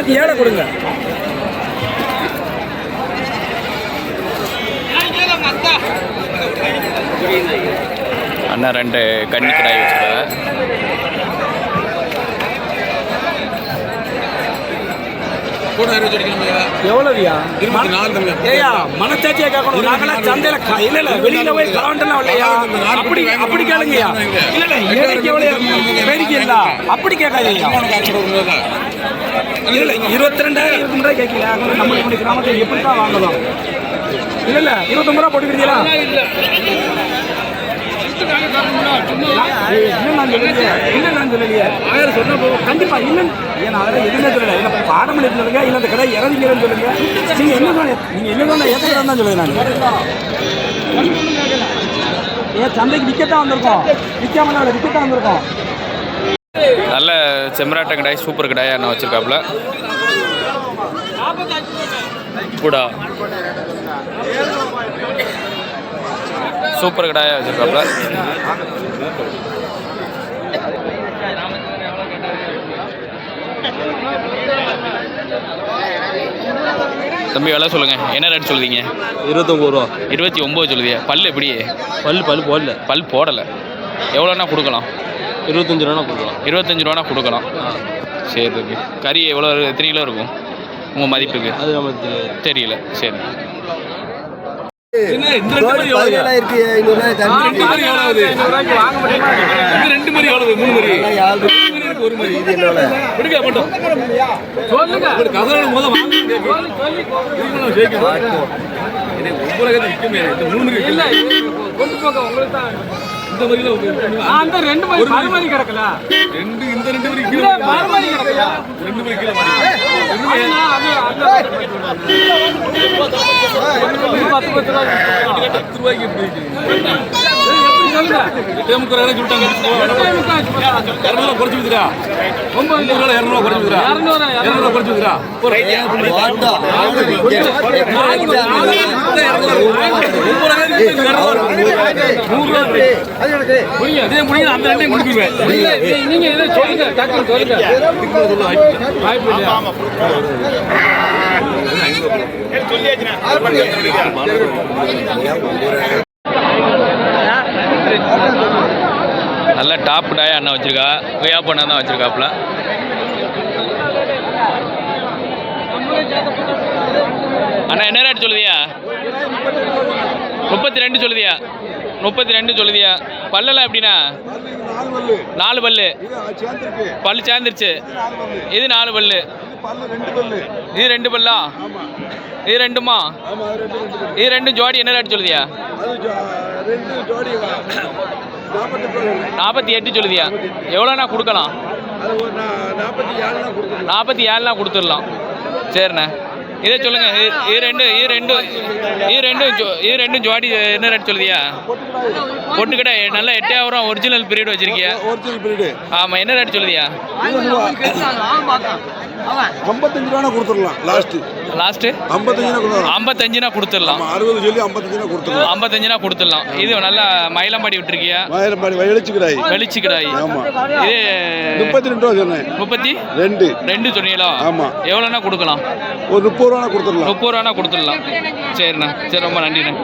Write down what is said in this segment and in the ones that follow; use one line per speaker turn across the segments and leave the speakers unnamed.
7 கொடுங்க.
அண்ணா 2 கன்னி கிடாய் வச்சுருக்காங்க.
எவ்வளவுயா? ஏயா மனச்சாட்சியா கேட்கணும். நாங்களாம் சந்தையில இல்ல வெளியில போய் கலவண்டெல்லாம் இல்லையா? அப்படி கேளுங்கய்யா. இல்ல ஏழைக்கு எவ்வளவு பேருக்கு இல்ல அப்படி கேட்காதீங்க. இல்ல 22,000 ரூபாய் கேட்கல. நம்ம கிராமத்தை எப்படிதான் வாங்கலாம்? இல்ல 29 ரூபா போட்டுக்கிறீங்களா? கண்டிப்பா இல்லைன்னு அதெல்லாம் எதுவுமே சொல்லல. இல்ல பாடம் சொல்லுங்க, இல்ல அந்த கடை இறங்கிக்கிறேன்னு சொல்லுங்க. நீங்க என்ன சொன்ன ஏற்றுக்கிறதா தான் சொல்லுங்க. நான் ஏன் சந்தைக்கு விற்கத்தான் வந்திருக்கோம், விற்காம விற்கத்தான் வந்திருக்கோம்.
நல்ல செம்மராட்ட கடாய், சூப்பர் கடாயா என்ன வச்சிருக்காப்புல. கூடா சூப்பர் கடாயா வச்சிருக்காப்புல. தம்பி விலை சொல்லுங்க, என்ன ரேட் சொல்லுவீங்க?
29 ரூபா.
29 சொல்லுதியா? பல் எப்படி?
பல் போடல.
பல் போடலை. எவ்வளோண்ணா கொடுக்கலாம்?
25 ரூபா கொடுக்கலாம்.
25 ரூபானா கொடுக்கலாம். சரி தம்பி. கறி எவ்வளோ, எத்தனை கிலோ இருக்கும் உங்கள் மதிப்புக்கு?
அது நமக்கு
தெரியல. சரி.
அந்த 2 மாதிரி கிடக்கல. இந்த 2 மாதிரி கிடக்கல. 2 மாதிரி கிலோ
நல்ல டாப் டாயா அண்ணா வச்சிருக்கா. கொய்யா பண்ண தான் வச்சிருக்காப்புல. அண்ணா என்ன ரேட் சொல்லுதியா? 32 சொல்லுதியா? 32 சொல்லுதியா? பல்லெல்லாம் எப்படின்னா? 4 பல்லு. பல்லு சேர்ந்துருச்சு. இது 4 பல்லு. இது 2 பல்லா? இது 2மா? இது 2 ஜோடி என்ன ரேட் சொல்லுதியா? 48 சொல்லுதியா? எவ்வளோண்ணா கொடுக்கலாம்? 47 கொடுத்துடலாம். சரிண்ணே. இதே சொல்லுங்க. இது ரெண்டு ஜோடி என்ன ரேட் சொல்லுதியா? பொட்டு கடை நல்ல 8000 ஒரிஜினல் பீரியட் வச்சிருக்கியா? ஆமாம். என்ன ரேட் சொல்லுதியா?
55 ரூபா கொடுத்துடலாம்.
லாஸ்ட்டு 55 கொடுத்துடலாம்.
60 சொல்லி 55 கொடுத்துடலாம்.
55 கொடுத்துடலாம். இது நல்லா மயிலம்பாடி விட்டுருக்கியா?
மயிலம்பாடி வெளிச்சு கிடாய்.
ஆமா. இது
32 ரூபா சொன்னேன்.
32 சொன்னீங்களா?
ஆமா.
எவ்வளோண்ணா கொடுக்கலாம்?
ஒரு 30 ரூபா கொடுத்துடலாம்.
30 ரூபா கொடுத்துடலாம். சரிண்ணா. சரி, ரொம்ப நன்றிண்ணா.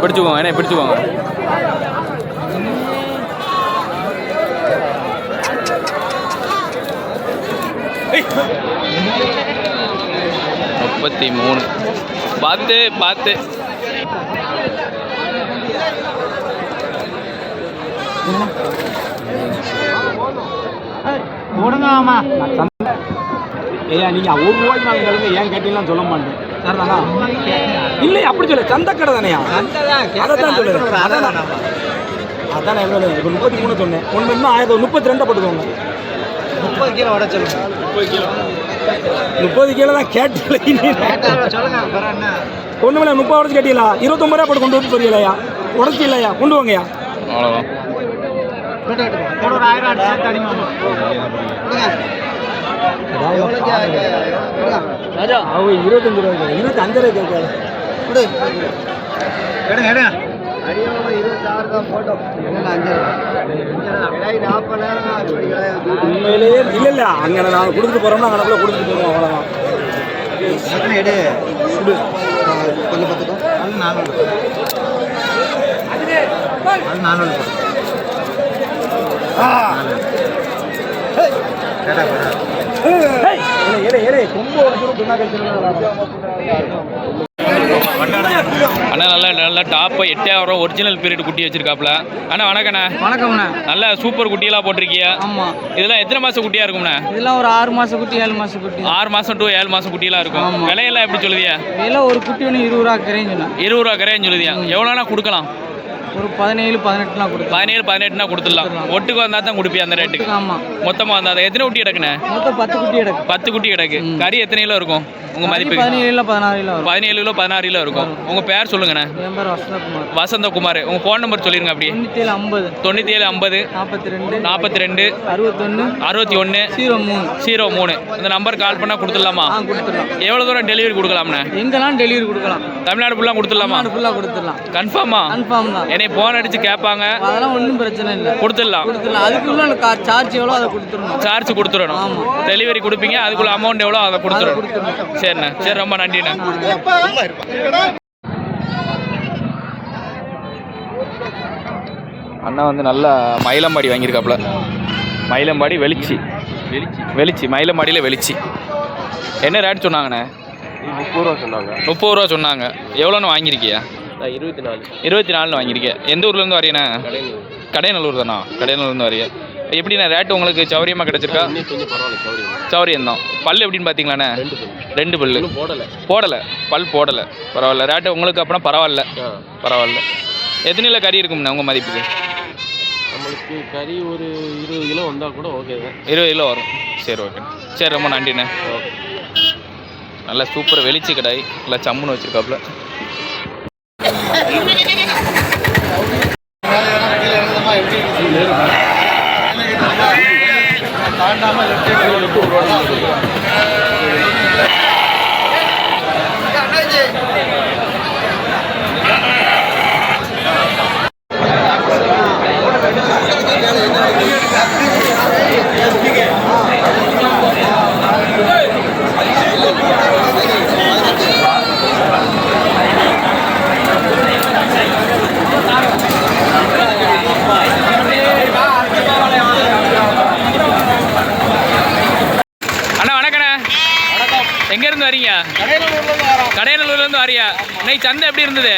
பிடிச்சுக்கோங்க. என்ன பிடிச்சுக்கோங்க. முப்பத்தி 33. பார்த்து
ஐயா நீங்க 1 ரூபாய்க்கு நான் கேளுங்க, ஏன் கேட்டீங்கன்னு சொல்ல மாட்டேன். சரிதானா? இல்லை அப்படி சொல்ல, சந்தை கடை தானேயா? அதான் சொல்லுறேன். அதான் நான் என்ன இப்போ 33 சொன்னேன். ஒன்று இன்னும் 32 போட்டுக்கோங்க.
30 கிலோ வட சொல்லுங்க.
30 கிலோ தான் கேட்டல.
சொல்லுங்க என்ன
ஒன்று மேலே 30 உடச்சு கேட்டீங்களா? 29 ரூபா போட்டு கொண்டு வந்து தெரியலையா? உடச்சி இல்லையா? கொண்டு வாங்கயா.
அவ்வளோதான்.
ஒரு 1000 அடிச்சு அடிங்க.
ராஜா அவ 25 ரூபாய் 25 ரூபாய் கேட்காது.
எடுங்க எடுங்க. அடியோட 26 தான் போட்டோம். என்ன 5
உண்மையிலேயே இல்லை அங்கே நாங்கள் கொடுத்துட்டு போகிறோம்னா அங்கே கொடுத்துட்டு போவோம். அவ்வளோதான்.
எடு கொஞ்சம் பார்த்துக்கோ. அது 400. அது 400.
அண்ணா நல்லா நல்லா டாப்பு 8000 ஒரிஜினல் பீரியட் குட்டி வச்சிருக்காப்ல. அண்ணா வணக்கண்ணா.
வணக்கம்ண்ணா.
நல்லா சூப்பர் குட்டியெல்லாம் போட்டிருக்கியா?
ஆமாம்.
இதெல்லாம் எத்தனை மாதம் குட்டியாக இருக்கும்ண்ணா?
இதெல்லாம் ஒரு 6 மாதம் குட்டி 7 மாதம் குட்டி.
6 மாதம் டு 7 மாதம் குட்டியெல்லாம் இருக்கும்.
ஆமாம்.
விலையெல்லாம் எப்படி சொல்லுதியா?
விலை ஒரு குட்டி ஒன்று 20 ரூபா கரைஞ்சுண்ணா.
20 ரூபா கரையான்னு சொல்லுதியா? எவ்வளோனா கொடுக்கலாம்?
ஒரு 17-18 கொடுத்து
17-18 கொடுத்துடலாம். ஒட்டுக்கு வந்தால் தான் கொடுப்பியா அந்த ரேட்டுக்கு?
ஆமாம்.
மொத்தமாக வந்தால் எத்தனை குட்டி கிடக்குண்ணே?
மொத்தம் 10 குட்டி கிடக்கு.
10 குட்டி கிடக்கு. கறி எத்தனை கிலோ இருக்கும் உங்கள் மதிப்பு?
17 கிலோ 16 கிலோ வரும்.
17 கிலோ 16 கிலோ இருக்கும். உங்கள் பேர் சொல்லுங்கண்ணே.
என் பேர் வசந்தகுமார்.
வசந்தகுமார். உங்கள் ஃபோன் நம்பர் சொல்லிருங்க அப்படியே.
9750
9750
42
42
61
61
03
03 இந்த நம்பர் கால் பண்ணால் கொடுத்துடலாமா?
கொடுத்துடலாம்.
எவ்வளோ தூரம் டெலிவரி கொடுக்கலாம்ண்ணே?
எங்கெல்லாம் டெலிவரி கொடுக்கலாம்.
தமிழ்நாடு ஃபுல்லாக கொடுத்துடலாமா?
தமிழ்நாடு ஃபுல்லாக கொடுத்துடலாம்.
கன்ஃபார்மா?
கன்ஃபார்ம் தான்.
என்னை ஃபோன் அடித்து கேட்பாங்க.
அதெல்லாம் ஒன்றும் பிரச்சனை இல்லை.
கொடுத்துடலாம்.
அதுக்குள்ள சார்ஜ் எவ்வளோ அதை கொடுத்துடணும்.
சார்ஜ் கொடுத்துடணும்.
ஆமாம்.
டெலிவரி கொடுப்பீங்க. அதுக்குள்ள அமௌண்ட் எவ்வளோ அதை கொடுத்துடணும். சரிண்ணே. சரி ரொம்ப நன்றிண்ணே. அண்ணா வந்து நல்லா மயிலம்பாடி வாங்கியிருக்காப்புல. மயிலம்பாடி வெளிச்சி மயிலம்பாடியில் வெளிச்சி. என்ன ரேட் சொன்னாங்கண்ணே?
30 ரூபா சொன்னாங்க.
30 ரூபா சொன்னாங்க. எவ்வளோன்னு வாங்கியிருக்கியா?
24
வாங்கியிருக்கேன். எந்த ஊர்லேருந்து வரீண்ணே? கடையநல்லூர் தானா? கடையநல்லூர்லேருந்து வரீங்க. எப்படிண்ணே ரேட்டு உங்களுக்கு சௌரியமாக கிடச்சிருக்கா?
கொஞ்சம் பரவாயில்ல.
சௌரியம் தான். பல் எப்படின்னு பார்த்தீங்களாண்ணே? 2 பல்லு போடலை. பல் போடலை. பரவாயில்ல. ரேட்டு உங்களுக்கு அப்படின்னா பரவாயில்ல. எத்தனையில் கறி இருக்கும்ண்ணே உங்கள் மதிப்புக்கு?
நம்மளுக்கு கறி ஒரு 20 கிலோ வந்தால் கூட ஓகே தான்.
20 கிலோ வரும். சரி ஓகே. சரி ரொம்ப நன்றிண்ணே. நல்லா சூப்பர் வெளிச்சி கடாய். நல்லா சம்முன்னு வச்சுருக்காப்புல. எங்கேருந்து வரீங்க? கடையநல்லூர்லேருந்து வரியா? இன்னைக்கு சந்தை எப்படி இருந்தது?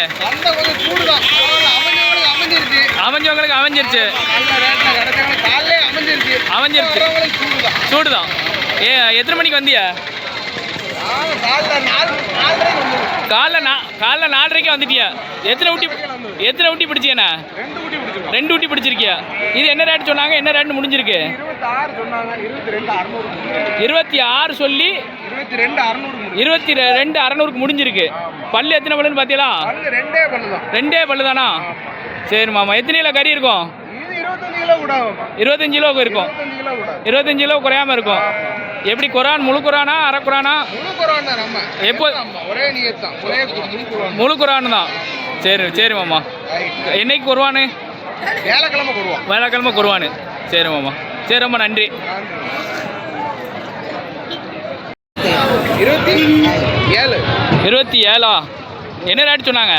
அமைஞ்சவங்களுக்கு அமைஞ்சிருச்சு. சூடு தான். எத்தனை மணிக்கு வந்தியா? காலைல 4:30 வந்துட்டியா? எத்தனை ஊட்டி பிடிச்சியண்ணா? 2 ஊட்டி பிடிச்சிருக்கியா? இது என்ன ரேட் சொன்னாங்க? என்ன ரேட் முடிஞ்சிருக்கு? 26 சொல்லி 22,600 முடிஞ்சிருக்கு. பல்லு எத்தனை பல்லுன்னு பார்த்தீங்களா? 2 பல்லு தானா? சரி மாமா. எத்தனை கிலோ கறி இருக்கும்? 25 கிலோவுக்கு இருக்கும். 25 கிலோ குறையாம இருக்கும். எப்படி குரான்? முழு குரானா அரை குரானா? எப்போ? முழு குரான் தான். சரி மாமா. என்னைக்கு குருவானு? வேலைக்கிழமை குருவானு. சரி மாமா. சரி ரொம்ப நன்றி. 27 என்ன ரேட் சொன்னாங்க?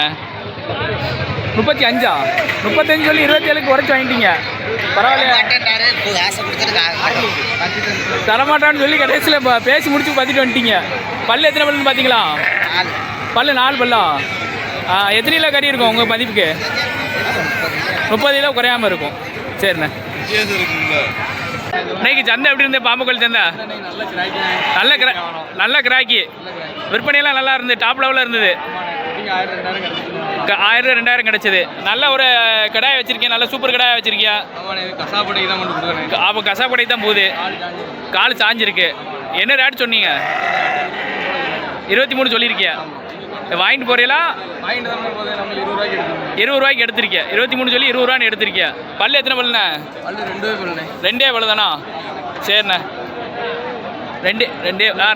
35 35 சொல்லி 27க்கு உரைச்சி வாங்கிட்டீங்க. பரவாயில்ல. தரமாட்டான்னு சொல்லி கடைசியில் பேசி முடிச்சு பார்த்துட்டு வந்துட்டீங்க. பல்லு எத்தனை பல்லுன்னு பார்த்தீங்களா? பல்லு 4 பல்லா? எத்தனை கிலோ கறி இருக்கும் உங்கள் மதிப்புக்கு? 30 கிலோ குறையாமல் இருக்கும். சரிண்ணே. இன்னைக்கு சந்தை எப்படி இருந்தது? பாம்புக்கோயில் சந்தை நல்ல கிராக்கி. விற்பனையெல்லாம் நல்லா இருந்தது. டாப் லெவலில் இருந்தது. 1000 2000 கிடைச்சது. நல்ல ஒரு கடாய் வச்சிருக்கேன், நல்ல சூப்பர் கடாய் வச்சிருக்கியா?
கசாப்படைக்கு தான் கொண்டு கொடுக்குறேன்.
அப்போ கசாப்படைக்கு தான் போகுது. கால் சாஞ்சிருக்கு. என்ன ரேட் சொன்னீங்க? 23 சொல்லியிருக்கியா? வாங்கிட்டு போறீங்களா? 20 ரூபாய்க்கு எடுத்திருக்கியா? 23 சொல்லி 20 ரூபான்னு எடுத்திருக்கியா? பல்லு எத்தனை பல்லுண்ணே? ரெண்டே பல்லு தானா? சரிண்ணே.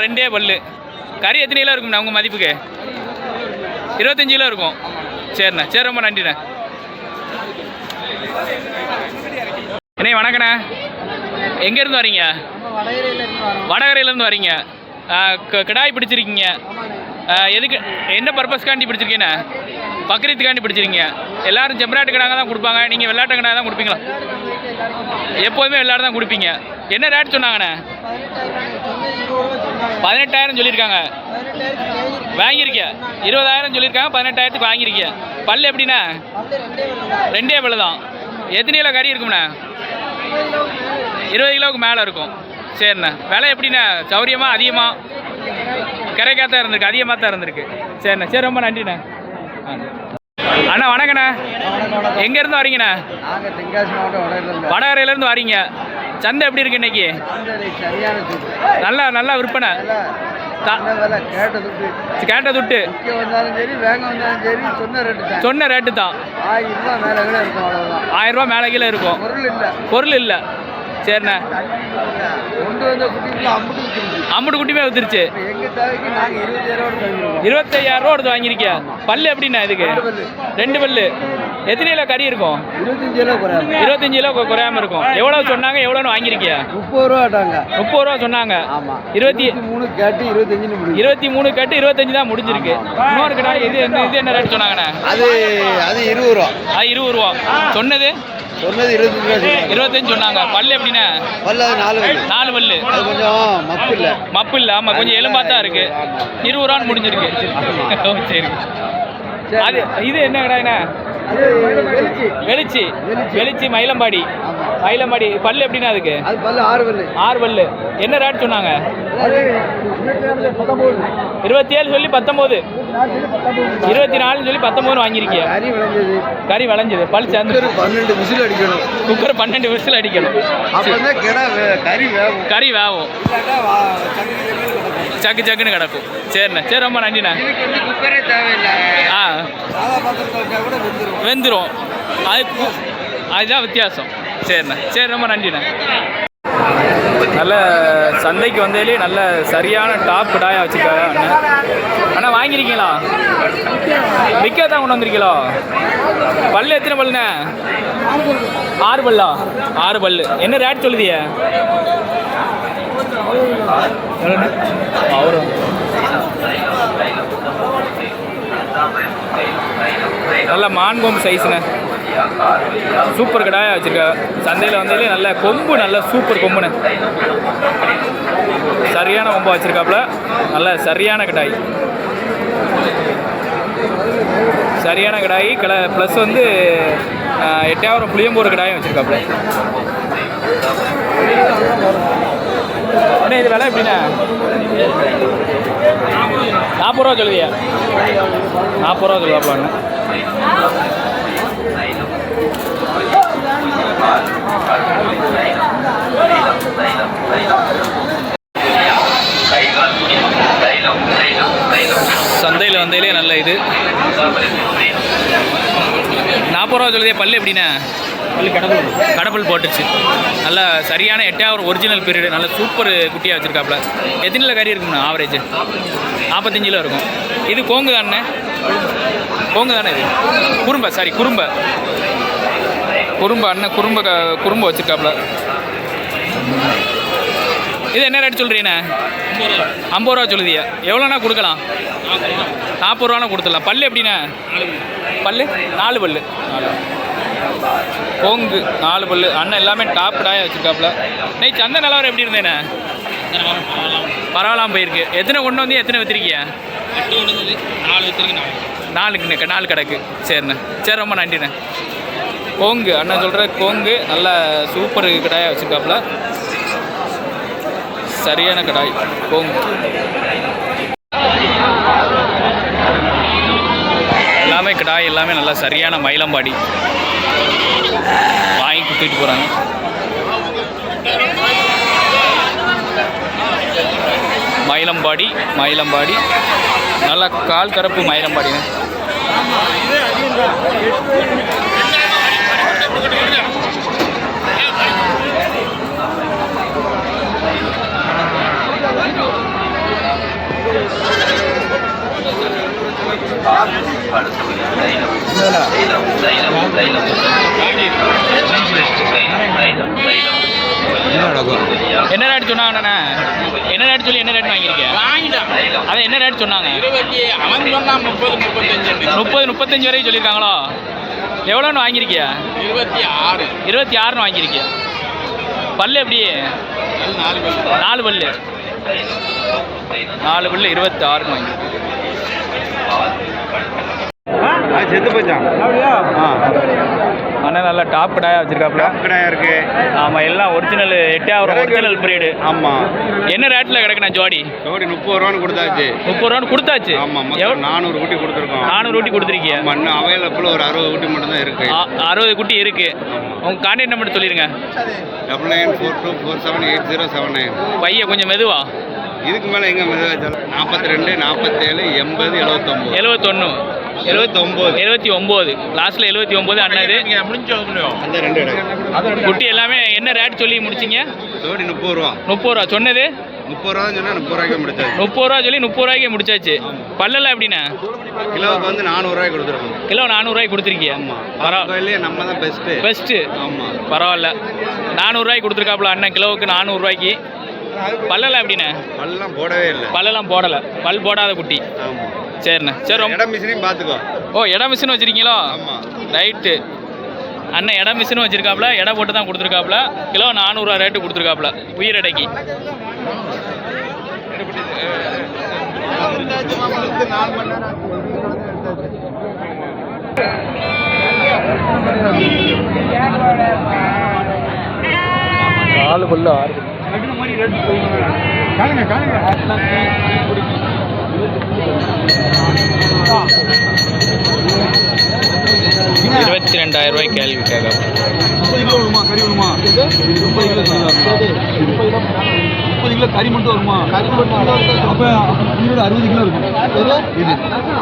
ரெண்டே பல்லு. கறி எத்தனை கிலோ இருக்கும்ண்ணா உங்கள் மதிப்புக்கு? 25 கிலோ இருக்கும். சரிண்ணே. சரி, ரொம்ப நன்றிண்ணே. அண்ணே வணக்கண்ணே. எங்கேருந்து வரீங்க? வடகரையிலேருந்து வரீங்க. கிடாய் பிடிச்சிருக்கீங்க. எதுக்கு, என்ன பர்பஸ்க்காண்டி பிடிச்சிருக்கீங்கண்ணே? பக்ரீத்துக்காண்டி பிடிச்சிருக்கீங்க. எல்லாரும் செம்பராட்டு கிடாங்க தான் கொடுப்பாங்க, நீங்கள் வெள்ளாட்டு கிடாய் தான் கொடுப்பீங்களா? எப்போதுமே வெள்ளாடு தான் கொடுப்பீங்க. என்ன ரேட் சொன்னாங்கண்ணே? 18,000 சொல்லியிருக்காங்க. வாங்கியிருக்கியா? 20,000 சொல்லியிருக்காங்க, 18,000த்துக்கு வாங்கியிருக்கியா? பல்லு எப்படிண்ணா? ரெண்டே பல்லு தான். எத்தனை கிலோ கறி இருக்கும்ண்ணே? 20 கிலோவுக்கு மேலே இருக்கும். சரிண்ணே. விலை எப்படிண்ணே? சௌரியமாக அதிகமாக? கரைக்காக தான் இருந்திருக்கு, அதிகமாக தான் இருந்திருக்கு. சரிண்ணே. சரி, ரொம்ப நன்றிண்ணே. அண்ணா வணக்கண்ணே. எங்கேருந்து வரீங்கண்ணே?
நாங்கள் தென்காசி மாவட்டம்
வடகரையிலேருந்து வரீங்க. சந்தை எப்படி இருக்கு இன்னைக்கு? நல்லா விற்பனை. கேட்ட துட்டு சொன்ன ரேட்டு தான். 1000 ரூபா மேலே கீழே இருக்கும். பொருள் இல்லை. சரிண்ணே. அம்புட்டு குட்டியுமே வித்துருச்சு. 25,000 ரூபா எடுத்து வாங்கியிருக்கியா? பல்லு எப்படிண்ணா இதுக்கு? 2 பல்லு. எத்தனை கிலோ கறி இருக்கும்? 25 கிலோ குறையாம இருக்கும். எவ்வளவு சொன்னாங்க, எவ்வளோன்னு வாங்கியிருக்கியா? 30 ரூபா சொன்னாங்க. 23 கேட்டு 25 தான் முடிஞ்சிருக்கு. இன்னொரு கடை இது என்ன ரேட் சொன்னாங்கண்ணே?
அது 20 ரூபா.
அது 20 ரூபா. சொன்னது 25 சொன்னாங்க. பல்லு எப்படின்னா?
பல்லு 4
பல்லு.
அது கொஞ்சம்
மப்பு இல்லை. ஆமாம், கொஞ்சம் எலும்பா தான் இருக்கு. 20 ரூபான்னு முடிஞ்சிருக்கு. சரி. அது இது என்ன கடாய்ண்ணா? வெளிச்சி மயிலம்பாடி. பல்லு எப்படின்னா அதுக்கு? 6 பல்லு. என்ன ரேட் சொன்னாங்க? 27 சொல்லி 19, 24 சொல்லி 19 வாங்கியிருக்கியா? கறி விளைஞ்சது. பல் சேர்ந்து
12 விசில் அடிக்கணும்.
குக்கர் 12 விசில் அடிக்கணும். கறி வேகும். சக்குன்னு கிடக்கும். சரிண்ணே. சரி, ரொம்ப நன்றிண்ணே. ஆ, வெந்துடும். அதுதான் வித்தியாசம். சரிண்ணே. சரி, ரொம்ப நன்றிண்ணே. நல்ல சந்தைக்கு வந்ததுலேயே நல்ல சரியான டாப் கிடாயாக வச்சுருக்காங்க அண்ணன். அண்ணா வாங்கியிருக்கீங்களா? விற்க தான் கொண்டு வந்திருக்கீங்களா? பல்லு எத்தனை பல்லுண்ணே? 6 பல்லா? 6 பல்லு. என்ன ரேட் சொல்லுதிய? அவரும் நல்ல மான்கொம்பு சைஸ்ண்ணே. சூப்பர் கடாயாக வச்சுருக்கா. சந்தையில் வந்ததுலேயே நல்ல கொம்பு, நல்ல சூப்பர் கொம்புண்ணே. சரியான கொம்பு வச்சுருக்காப்புல. நல்ல சரியான கடாய். ப்ளஸ் வந்து 8000 புளியம்பூர் கடாயும் வச்சுருக்காப்புல. அண்ணே இது விலை எப்படிண்ணா? 40 ரூபா சொல்லுவியா? 40 ரூபா சொல்லுவாப்பாண்ணே. சந்தையில் வந்ததுலே நல்ல இது 40 ரூபா சொல்லுதே. பல்லு எப்படின்னா? கடப்பல் போட்டுச்சு. நல்ல சரியான 8000 ஒரிஜினல் பீரியடு. நல்ல சூப்பர் குட்டியாக வச்சுருக்காப்புல. எத்தனை கறி இருக்குண்ணா? ஆவரேஜ் 45 கிலோ இருக்கும். இது கோங்கு தானே? கோங்கு தானே இது? குறும்பை அண்ணன் குறும்பை வச்சுருக்காப்புல. இது என்ன ரேட் சொல்கிறீங்கண்ணே? 50 ரூபா சொல்லுதியா? எவ்வளோண்ணா கொடுக்கலாம்? 40 ரூபானா கொடுத்துடலாம். பல்லு எப்படிண்ணே? பல்லு 4 பல்லு. கோங்கு 4 பல்லு. அண்ணன் எல்லாமே டாப் டாயாக வச்சுருக்காப்புல. நெய் சந்தை நிலவரம் எப்படி இருந்தேண்ணே? பரவாயில்லாமல் போயிருக்கு. எத்தனை கொண்டு வந்து எத்தனை விற்றுருக்கியா? 4 கிடக்கு. சரிண்ணே. சரி, ரொம்ப நன்றிண்ணே. கோங்கு அண்ணன் சொல்கிற கோங்கு நல்ல சூப்பர் கடாயாக வச்சுருக்காப்புல. சரியான கடாய் கோங்கு. எல்லாமே கிடாய், எல்லாமே நல்லா சரியான மயிலம்பாடி வாங்கி கொடுத்துட்டு போகிறாங்க. மயிலம்பாடி மயிலம்பாடி நல்லா கால் கரப்பு மயிலம்பாடிங்க. என்ன ரேட் சொன்னாங்கண்ணா? என்ன ரேட் சொல்லி என்ன ரேட் வாங்கியிருக்கேன்? அதான் என்ன ரேட் சொன்னாங்க? 30-35 வரைக்கும் சொல்லியிருக்காங்களோ? எவ்வளோன்னு வாங்கியிருக்கியா? 26 வாங்கியிருக்கியா? பல்லு எப்படி? 4 பல்லு 26 வாங்கியிருக்கேன்.
செத்து போச்சான்.
ஆனால் நல்லா டாப் கடாயா வச்சிருக்காப்புல.
கடாயா இருக்கு.
ஆமாம், எல்லாம் ஒரிஜினல் 8 ஒரிஜினல் பிரீடு.
ஆமாம்.
என்ன ரேட்டில் கிடக்குண்ணா ஜோடி?
ஜோடி 30 ரூபான்னு கொடுத்தாச்சு.
30 ரூபான்னு கொடுத்தாச்சு.
ஆமாம், 400 குட்டி கொடுத்துருக்கோம்.
400 குட்டி கொடுத்துருக்கீங்க.
இன்னும் அவைலபிள் ஒரு 60 குட்டி மட்டும் தான் இருக்கு.
60 குட்டி இருக்கு. உங்க கான்டாக்ட் நம்பர் சொல்லிருங்க.
9942478079.
பையன் கொஞ்சம் மெதுவா.
இதுக்கு மேலே எங்கே மெதுவாக 42 47 80 79
79 லாஸ்ட்ல 79 அண்ணாது
அந்த 2 இடம்.
குட்டி எல்லாமே என்ன ரேட் சொல்லி முடிச்சிங்க?
ஜோடி 30 ரூபா.
30 ரூபா சொன்னது
30 ரூபா சொன்னா 30 ரூபாய்க்கு முடிச்சாச்சு.
30 ரூபா சொல்லி 30 ரூபாய்க்கு முடிச்சாச்சு. பல்லெல்லாம் எப்படின்னா?
கிலோவுக்கு வந்து 400 ரூபாய்க்கு கொடுத்துருக்கோம்.
கிலோ 400 ரூபாய்க்கு கொடுத்துருக்கீங்க.
பரவாயில்லையே, நம்ம தான் பெஸ்ட்டு.
ஆமாம், பரவாயில்ல. 400 ரூபாய்க்கு கொடுத்துருக்காப்புல அண்ணன், கிலோவுக்கு 400 ரூபாய்க்கு. பல்லெல்லாம் எப்படின்னா?
பல்லாம் போடவே இல்லை.
பல்லெல்லாம் போடலை, பல் போடாத குட்டி.
ஆமாம்.
சரிண்ணே, சரி.
இடம் மிஷினையும் பார்த்துக்கோ.
ஓ, இடம் மிஷின் வச்சுருக்கீங்களோ?
ஆமாம்.
ரைட்டு. அண்ணன் இடம் மிஷினும் வச்சுருக்காப்புல, இடம் போட்டு தான் கொடுத்துருக்காப்புல. கிலோ 400 ரூபா ரேட்டு கொடுத்துருக்காப்புல உயிரடைக்கு. நாலு பல்லு 6 22,000 ரூபாய் கேள்வி கேட்க.
30 கிலோ வருமா? கறி வருமா? 30 கிலோ கறி மட்டும் வருமா? அப்போ உங்களோட 60 கிலோ இருக்கும். இது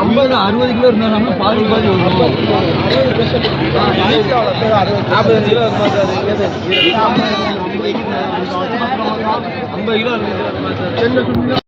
50-60 கிலோ இருந்தால் பாதி வரும். 45 கிலோ 50 கிலோ